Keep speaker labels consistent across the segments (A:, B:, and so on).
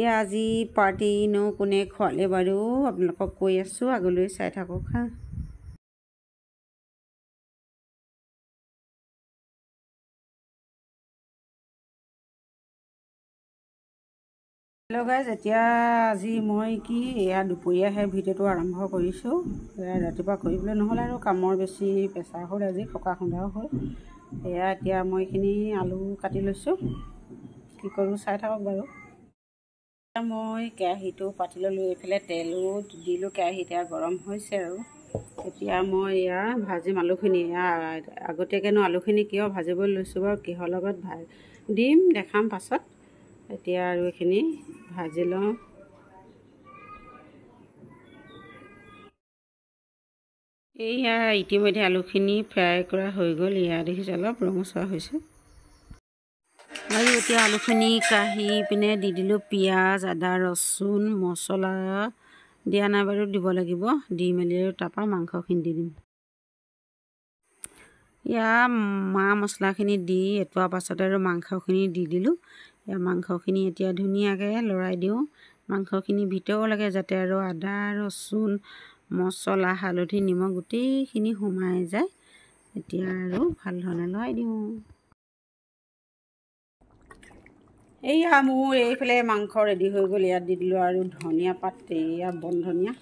A: এয়া আজি পাৰ্টিনো কোনে খোৱালে বাৰু আপোনালোকক কৈ আছোঁ, আগলৈ চাই থাকক হা। হেল্ল' গাইজ, এতিয়া আজি মই এয়া দুপৰীয়াহে ভিডিঅ'টো আৰম্ভ কৰিছোঁ। এয়া ৰাতিপুৱা কৰিবলৈ নহ'লে আৰু কামৰ বেছি প্ৰেছাৰ হ'ল, আজি থকা খুন্দাও হ'ল। এয়া এতিয়া মই এইখিনি আলু কাটি লৈছোঁ, কি কৰোঁ চাই থাকক বাৰু। মই কেৰাহীটো পাতি ল'লোঁ, এইফালে তেলো দিলোঁ, কেৰাহীত এয়া গৰম হৈছে আৰু। এতিয়া মই এয়া ভাজিম আলুখিনি। এয়া আগতীয়াকৈনো আলুখিনি কিয় ভাজিবলৈ লৈছোঁ বাৰু, কিহৰ লগত দিম দেখাম পাছত। এতিয়া আৰু এইখিনি ভাজি লওঁ। এইয়া ইতিমধ্যে আলুখিনি ফ্ৰাই কৰা হৈ গ'ল। এয়া দেখিছোঁ অলপ ৰঙচুৱা হৈছে। আৰু এতিয়া আলুখিনি কাঢ়ি পিনে দি দিলোঁ পিঁয়াজ, আদা, ৰচুন, মছলা দিয়া নাই বাৰু, দিব লাগিব। দি মেলি আৰু তাৰপৰা মাংসখিনি দি দিম। এয়া মা মছলাখিনি দি এটোৱাৰ পাছত আৰু মাংসখিনি দি দিলোঁ। এয়া মাংসখিনি এতিয়া ধুনীয়াকৈ লৰাই দিওঁ, মাংসখিনি ভিতৰলৈকে যাতে আৰু আদা, ৰচুন, মছলা, হালধি, নিমখ গোটেইখিনি সোমাই যায়। এতিয়া আৰু ভাল ধৰণে লৰাই দিওঁ। এইয়া মোৰ এইফালে মাংস ৰেডি হৈ গ'ল। ইয়াত দি দিলোঁ আৰু ধনিয়া পাত, এয়া বন ধনিয়া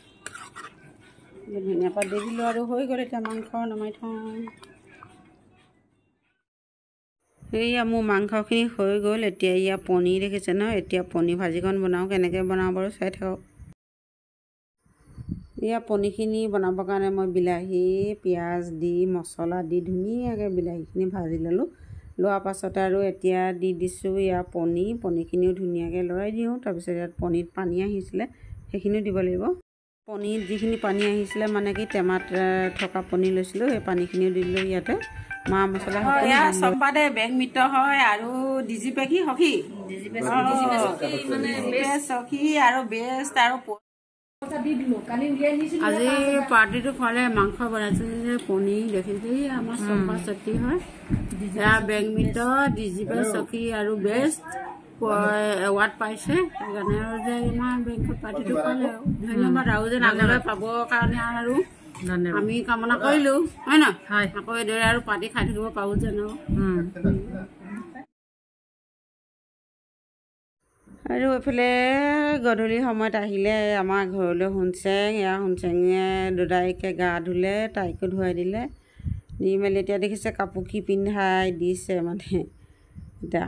A: পাত দি দিলোঁ আৰু হৈ গ'ল। এতিয়া মাংস নমাই থওঁ। এইয়া মোৰ মাংসখিনি হৈ গ'ল। এতিয়া এয়া পনীৰ দেখিছে ন, এতিয়া পনীৰ ভাজিকণ বনাওঁ। কেনেকৈ বনাওঁ বাৰু চাই থাকক। এয়া পনীৰখিনি বনাবৰ কাৰণে মই বিলাহী, পিঁয়াজ দি মছলা দি ধুনীয়াকৈ বিলাহীখিনি ভাজি ল'লোঁ। লোৱাৰ পাছত আৰু এতিয়া দি দিছোঁ এয়া পনীৰখিনিও ধুনীয়াকৈ লৰাই দিওঁ। তাৰপিছত ইয়াত পনীৰত পানী আহিছিলে, সেইখিনিও দিব লাগিব। পনীৰত যিখিনি পানী আহিছিলে মানে কি টেমাত থকা পনীৰ লৈছিলোঁ, সেই পানীখিনিও দি দিলোঁ। ইয়াতে মা মছলা চম্পাদে বেগ মিত্ৰ হয় আৰু ডিজিপে কি সখী সখী আৰু বেষ্ট আৰু আজি পাৰ্টিটো খোৱালে মাংস বনাইছিলে, পনীৰ দেখিছে আমাৰ চম্পা চেত্ৰী হয়। এয়া বেগ মিত্ৰ, ডিজিপে, সখী আৰু বেষ্ট এৱাৰ্ড পাইছে। সেইকাৰণে আৰু যে ইমান বেংকত পাৰ্টিটো খোৱালে আৰু ধন্যবাদ। আৰু যেন আগলৈ পাবৰ কাৰণে আৰু আমি কামনা কৰিলোঁ, হয় ন? আকৌ এইদৰে আৰু পাৰ্টি খাই থাকিব পাৰোঁ যেন। আৰু এইফালে গধূলি সময়ত আহিলে আমাৰ ঘৰলৈ সোণচেং। এয়া সোণচেঙে দুদাইকে গা ধুলে, তাইকো ধুৱাই দিলে। দি মেলি এতিয়া দেখিছে কাপোৰ কি পিন্ধাই দিছে, মানে এতিয়া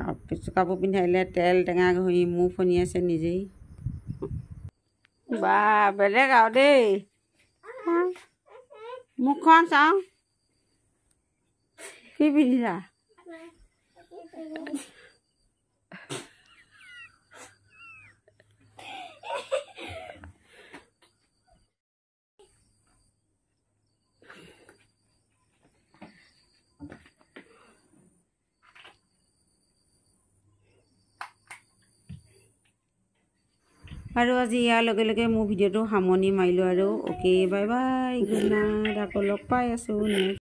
A: কাপোৰ পিন্ধাই দিলে। তেল টেঙা ঘঁহি মুখ ফনিয়াইছে নিজেই। বা বেলেগ আৰু দেই, মুখখন চাওঁ কি পিন্ধিছা। আৰু আজি ইয়াৰ লগে লগে মোৰ ভিডিঅ'টো সামৰণি মাৰিলোঁ আৰু okay bye bye, good night. আকৌ লগ পাই আছোঁ নেক্সট।